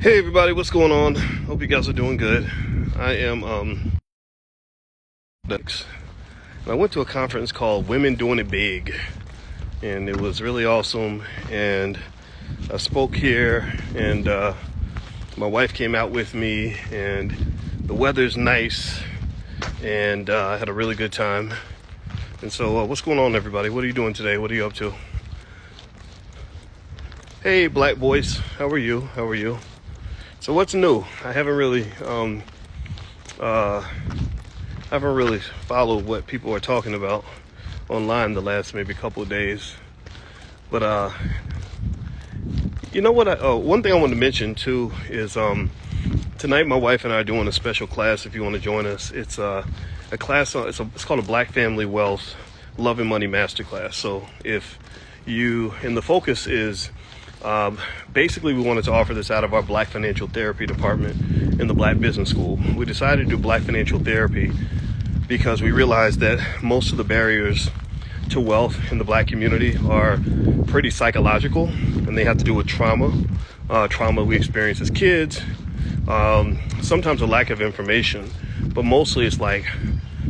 Hey everybody, what's going on? Hope you guys are doing good. I am next. I went to a conference called Women Doing It Big, and it was really awesome. And I spoke here, and my wife came out with me, and the weather's nice, and I had a really good time. And so, what's going on, everybody? What are you doing today? What are you up to? Hey, Black Boyce, how are you? How are you? So what's new? I haven't really followed what people are talking about online the last maybe couple of days. But you know what? One thing I want to mention too is tonight my wife and I are doing a special class. If you want to join us, it's a class. It's called a Black Family Wealth Love and Money Masterclass. So if you and the focus is basically, we wanted to offer this out of our Black Financial Therapy department in the Black Business School. We decided to do Black Financial Therapy because we realized that most of the barriers to wealth in the Black community are pretty psychological, and they have to do with trauma we experience as kids, sometimes a lack of information, but mostly it's like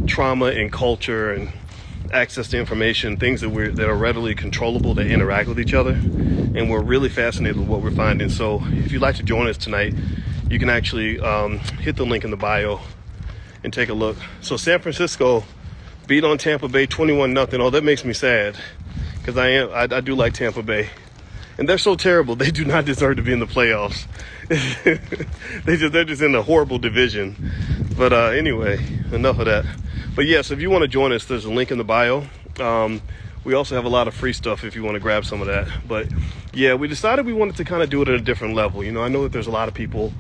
trauma and culture and access to information, things that are readily controllable, that interact with each other. And we're really fascinated with what we're finding. So if you'd like to join us tonight, you can actually hit the link in the bio and take a look. So San Francisco beat on Tampa Bay 21-0. Oh, that makes me sad, because I do like Tampa Bay. And they're so terrible. They do not deserve to be in the playoffs. They're just in a horrible division. But anyway, enough of that. But yes, if you want to join us, there's a link in the bio. We also have a lot of free stuff if you want to grab some of that. But yeah, we decided we wanted to kind of do it at a different level. You know, I know that there's a lot of people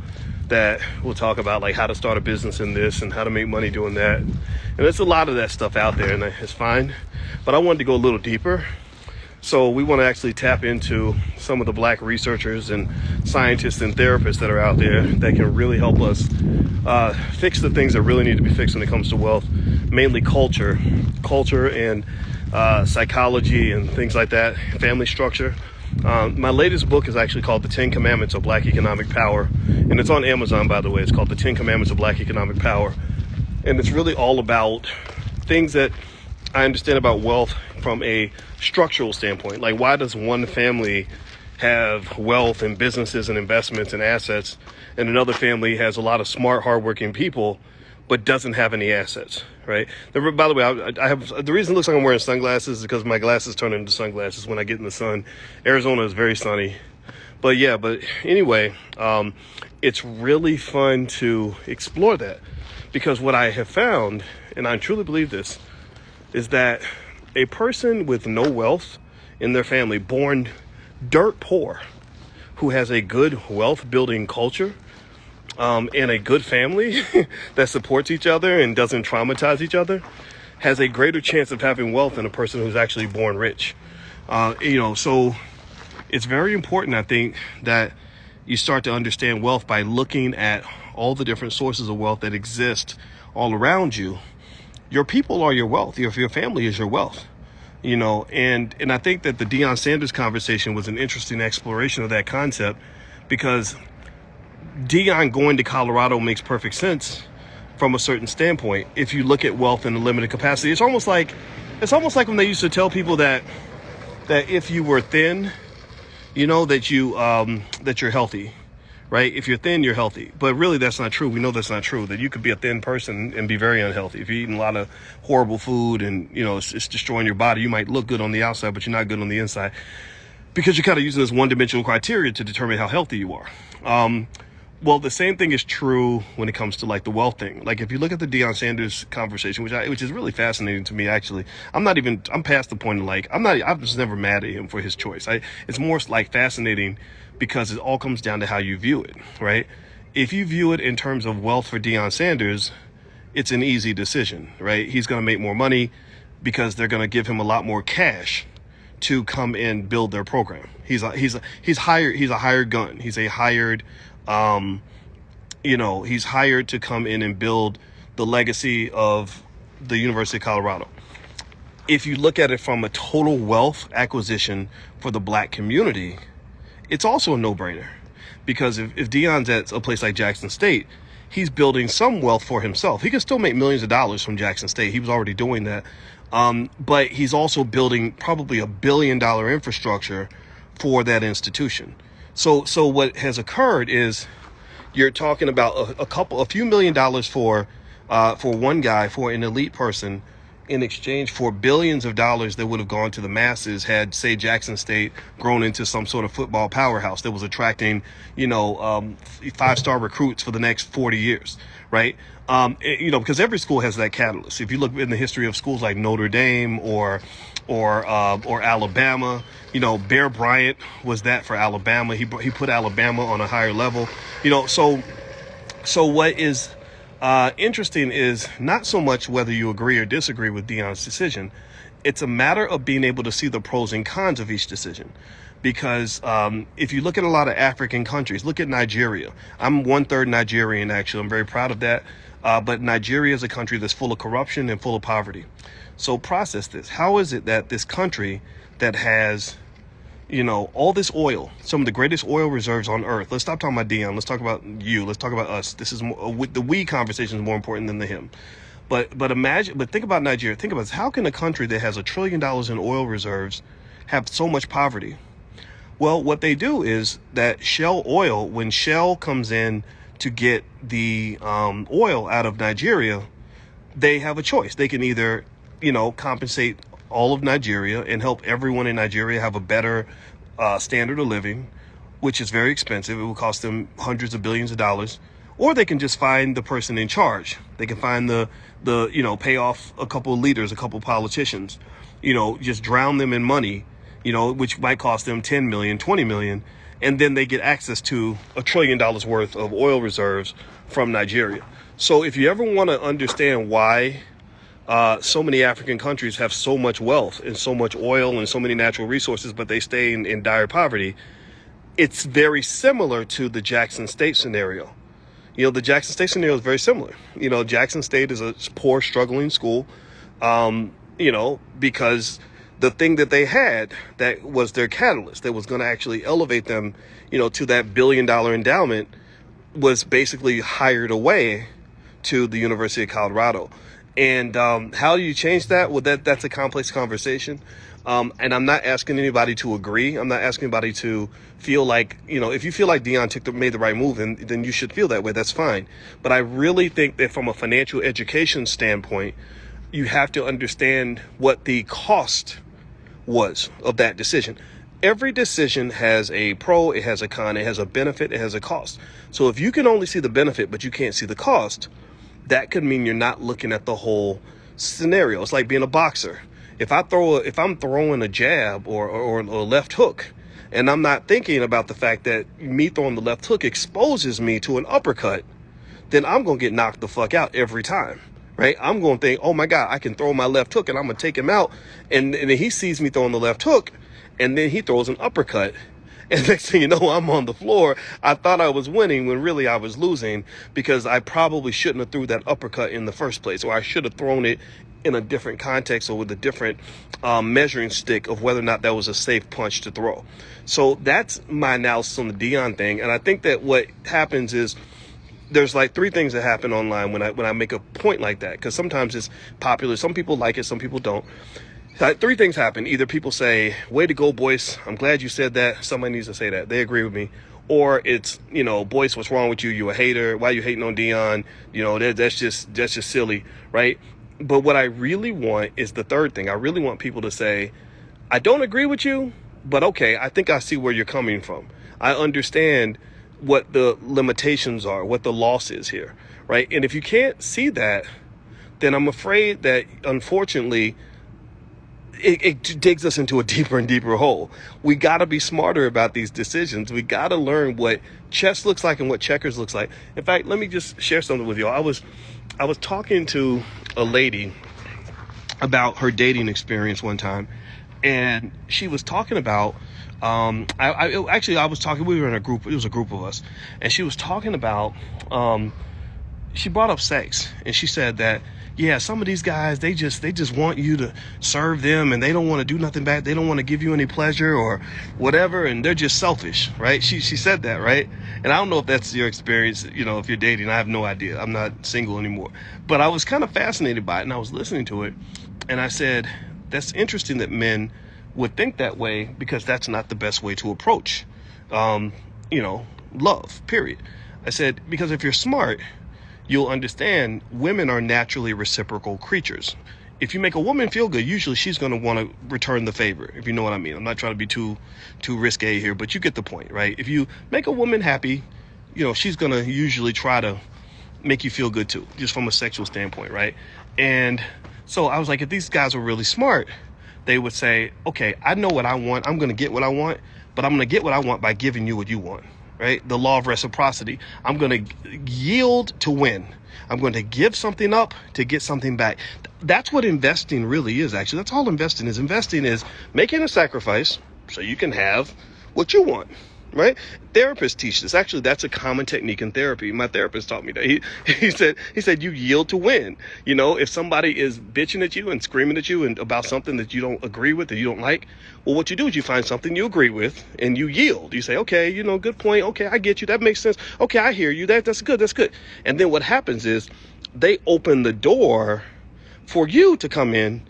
that will talk about like how to start a business in this and how to make money doing that. And there's a lot of that stuff out there, and it's fine. But I wanted to go a little deeper. So we want to actually tap into some of the Black researchers and scientists and therapists that are out there that can really help us fix the things that really need to be fixed when it comes to wealth, mainly culture and psychology and things like that, family structure. My latest book is actually called The 10 Commandments of Black Economic Power, and it's on Amazon, by the way. It's called The 10 Commandments of Black Economic Power, and it's really all about things that I understand about wealth from a structural standpoint. Like, why does one family have wealth and businesses and investments and assets, and another family has a lot of smart, hardworking people, but doesn't have any assets, right? By the way, I have the reason it looks like I'm wearing sunglasses is because my glasses turn into sunglasses when I get in the sun. Arizona is very sunny. But anyway, it's really fun to explore that, because what I have found, and I truly believe this, is that a person with no wealth in their family, born dirt poor, who has a good wealth building culture, and a good family that supports each other and doesn't traumatize each other, has a greater chance of having wealth than a person who's actually born rich. So it's very important, I think, that you start to understand wealth by looking at all the different sources of wealth that exist all around you. Your people are your wealth. Your family is your wealth. And I think that the Deion Sanders conversation was an interesting exploration of that concept, because Deion going to Colorado makes perfect sense from a certain standpoint. If you look at wealth in a limited capacity, it's almost like when they used to tell people that if you were thin, that you're healthy, right? If you're thin, you're healthy. But really, that's not true. We know that's not true, that you could be a thin person and be very unhealthy. If you're eating a lot of horrible food and, it's destroying your body, you might look good on the outside, but you're not good on the inside, because you're kind of using this one-dimensional criteria to determine how healthy you are. Well, the same thing is true when it comes to like the wealth thing. Like, if you look at the Deion Sanders conversation, which is really fascinating to me, actually, I'm past the point of like, I'm just never mad at him for his choice. It's more like fascinating because it all comes down to how you view it, right? If you view it in terms of wealth for Deion Sanders, it's an easy decision, right? He's going to make more money because they're going to give him a lot more cash to come and build their program. He's a hired gun. He's a hired, he's hired to come in and build the legacy of the University of Colorado. If you look at it from a total wealth acquisition for the Black community, it's also a no-brainer. Because if Deion's at a place like Jackson State, he's building some wealth for himself. He can still make millions of dollars from Jackson State. He was already doing that. But he's also building probably $1 billion infrastructure for that institution. So what has occurred is you're talking about a few $1 million for one guy, for an elite person, in exchange for billions of dollars that would have gone to the masses had, say, Jackson State grown into some sort of football powerhouse that was attracting, 5-star recruits for the next 40 years, right? Because every school has that catalyst. If you look in the history of schools like Notre Dame or Alabama, Bear Bryant was that for Alabama. He put Alabama on a higher level, So what is interesting is not so much whether you agree or disagree with Deion's decision. It's a matter of being able to see the pros and cons of each decision. Because if you look at a lot of African countries, look at Nigeria. I'm 1/3 Nigerian, actually. I'm very proud of that. But Nigeria is a country that's full of corruption and full of poverty. So process this. How is it that this country that has, all this oil, some of the greatest oil reserves on earth. Let's stop talking about Deion. Let's talk about you. Let's talk about us. This is the we conversation is more important than the him. But think about Nigeria. Think about this. How can a country that has $1 trillion in oil reserves have so much poverty? Well, what they do is that Shell oil, when Shell comes in to get the oil out of Nigeria, they have a choice. They can either, compensate all of Nigeria and help everyone in Nigeria have a better standard of living, which is very expensive. It will cost them hundreds of billions of dollars. Or they can just find the person in charge. They can find pay off a couple of leaders, a couple of politicians, just drown them in money, which might cost them 10 million, 20 million. And then they get access to $1 trillion worth of oil reserves from Nigeria. So if you ever want to understand why so many African countries have so much wealth and so much oil and so many natural resources, but they stay in dire poverty, it's very similar to the Jackson State scenario. The Jackson State scenario is very similar. Jackson State is a poor, struggling school, because the thing that they had that was their catalyst, that was going to actually elevate them, to that $1 billion endowment, was basically hired away to the University of Colorado. And how do you change that? Well, that's a complex conversation. And I'm not asking anybody to agree. I'm not asking anybody to feel like, if you feel like Deion made the right move, then you should feel that way. That's fine. But I really think that from a financial education standpoint, you have to understand what the cost was of that decision. Every decision has a pro, it has a con, it has a benefit, it has a cost. So if you can only see the benefit, but you can't see the cost, that could mean you're not looking at the whole scenario. It's like being a boxer. If I'm throwing a jab or a left hook, and I'm not thinking about the fact that me throwing the left hook exposes me to an uppercut, then I'm going to get knocked the fuck out every time, right? I'm going to think, oh my God, I can throw my left hook and I'm going to take him out. And then he sees me throwing the left hook, and then he throws an uppercut. And next thing you know, I'm on the floor. I thought I was winning when really I was losing, because I probably shouldn't have threw that uppercut in the first place, or I should have thrown it in a different context or with a different measuring stick of whether or not that was a safe punch to throw. So that's my analysis on the Deion thing. And I think that what happens is there's like 3 things that happen online when I make a point like that, because sometimes it's popular. Some people like it, some people don't. 3 things happen. Either people say, way to go, Boyce. I'm glad you said that. Somebody needs to say that. They agree with me. Or it's, Boyce, what's wrong with you? You a hater. Why you hating on Deion? That's just silly, right? But what I really want is the third thing. I really want people to say, I don't agree with you, but okay, I think I see where you're coming from. I understand what the limitations are, what the loss is here, right? And if you can't see that, then I'm afraid that, unfortunately, it digs us into a deeper and deeper hole. We got to be smarter about these decisions. We got to learn what chess looks like and what checkers looks like. In fact, let me just share something with you. I was talking to a lady about her dating experience one time, and she was talking about we were in a group. It was a group of us, and she was talking about she brought up sex, and she said that, yeah, some of these guys, they just want you to serve them, and they don't want to do nothing back. They don't want to give you any pleasure or whatever, and they're just selfish, right? She said that, right? And I don't know if that's your experience, if you're dating. I have no idea. I'm not single anymore. But I was kind of fascinated by it, and I was listening to it, and I said, that's interesting that men would think that way, because that's not the best way to approach, love, period. I said, because if you're smart, you'll understand women are naturally reciprocal creatures. If you make a woman feel good, usually she's going to want to return the favor, if you know what I mean. I'm not trying to be too risque here, but you get the point, right? If you make a woman happy, she's going to usually try to make you feel good too, just from a sexual standpoint, right? And so I was like, if these guys were really smart, they would say, okay, I know what I want. I'm going to get what I want, but I'm going to get what I want by giving you what you want. Right? The law of reciprocity. I'm going to yield to win. I'm going to give something up to get something back. That's what investing really is, actually. That's all investing is. Investing is making a sacrifice so you can have what you want, right? Therapists teach this. Actually, that's a common technique in therapy. My therapist taught me that. He said you yield to win. If somebody is bitching at you and screaming at you and about something that you don't agree with, that you don't like, well, what you do is you find something you agree with and you yield. You say, okay, good point. Okay, I get you. That makes sense. Okay, I hear you. That's good. That's good. And then what happens is they open the door for you to come in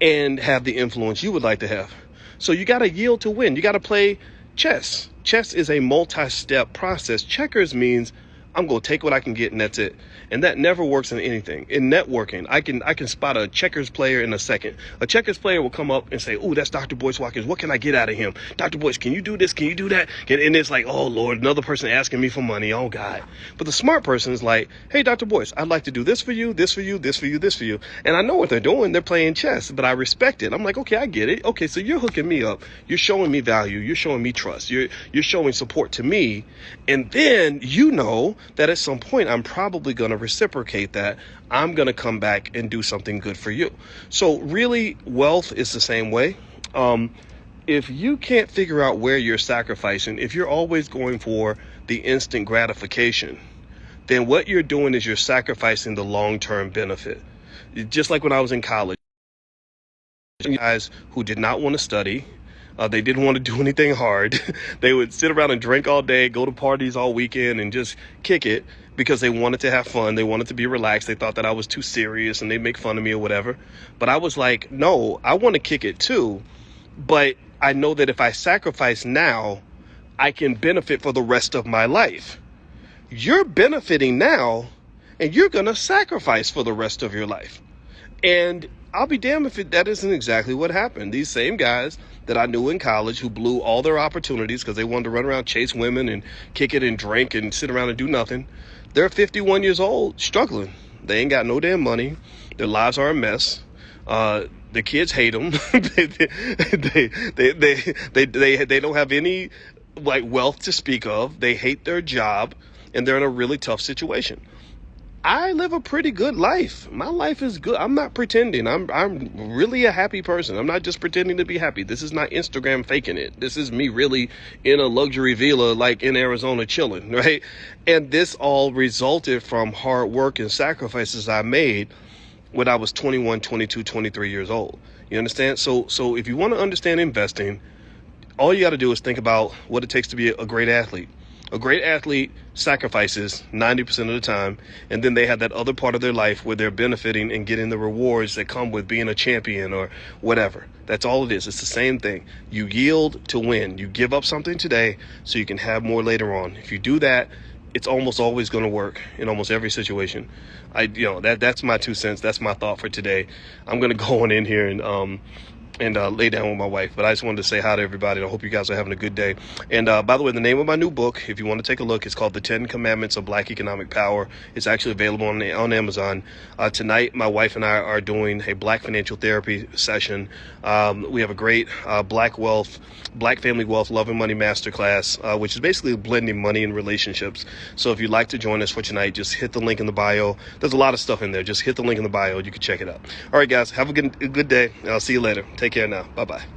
and have the influence you would like to have. So you got to yield to win. You got to play chess. Chess is a multi-step process. Checkers means I'm going to take what I can get, and that's it. And that never works in anything. In networking, I can spot a checkers player in a second. A checkers player will come up and say, "Oh, that's Dr. Boyce Watkins. What can I get out of him? Dr. Boyce, can you do this? Can you do that?" And it's like, oh, Lord, another person asking me for money. Oh, God. But the smart person is like, "Hey, Dr. Boyce, I'd like to do this for you, this for you, this for you, this for you." And I know what they're doing. They're playing chess, but I respect it. I'm like, okay, I get it. Okay, so you're hooking me up. You're showing me value. You're showing me trust. You're showing support to me. And then that at some point I'm probably going to reciprocate that. I'm going to come back and do something good for you. So really, wealth is the same way. If you can't figure out where you're sacrificing, if you're always going for the instant gratification, then what you're doing is you're sacrificing the long-term benefit. Just like when I was in college, guys who did not want to study, they didn't want to do anything hard. They would sit around and drink all day, go to parties all weekend, and just kick it because they wanted to have fun. They wanted to be relaxed. They thought that I was too serious and they'd make fun of me or whatever. But I was like, no, I want to kick it too. But I know that if I sacrifice now, I can benefit for the rest of my life. You're benefiting now, and you're going to sacrifice for the rest of your life. And I'll be damned if that isn't exactly what happened. These same guys that I knew in college who blew all their opportunities because they wanted to run around, chase women and kick it and drink and sit around and do nothing. They're 51 years old, struggling. They ain't got no damn money. Their lives are a mess. The kids hate them. They don't have any wealth to speak of. They hate their job, and they're in a really tough situation. I live a pretty good life. My life is good. I'm not pretending. I'm really a happy person. I'm not just pretending to be happy. This is not Instagram faking it. This is me really in a luxury villa like in Arizona chilling, right? And this all resulted from hard work and sacrifices I made when I was 21, 22, 23 years old. You understand? So if you want to understand investing, all you got to do is think about what it takes to be a great athlete. A great athlete sacrifices 90% of the time, and then they have that other part of their life where they're benefiting and getting the rewards that come with being a champion or whatever. That's all it is. It's the same thing. You yield to win. You give up something today so you can have more later on. If you do that, it's almost always going to work in almost every situation. That's my 2 cents. That's my thought for today. I'm going to go on in here and lay down with my wife. But I just wanted to say hi to everybody. I hope you guys are having a good day. And by the way, the name of my new book, if you want to take a look, it's called The 10 Commandments of Black Economic Power. It's actually available on Amazon. Tonight, my wife and I are doing a Black financial therapy session. We have a great Black family wealth, love and money masterclass, which is basically blending money and relationships. So if you'd like to join us for tonight, just hit the link in the bio. There's a lot of stuff in there. Just hit the link in the bio. You can check it out. All right, guys, have a good day. I'll see you later. Take care now. Bye-bye.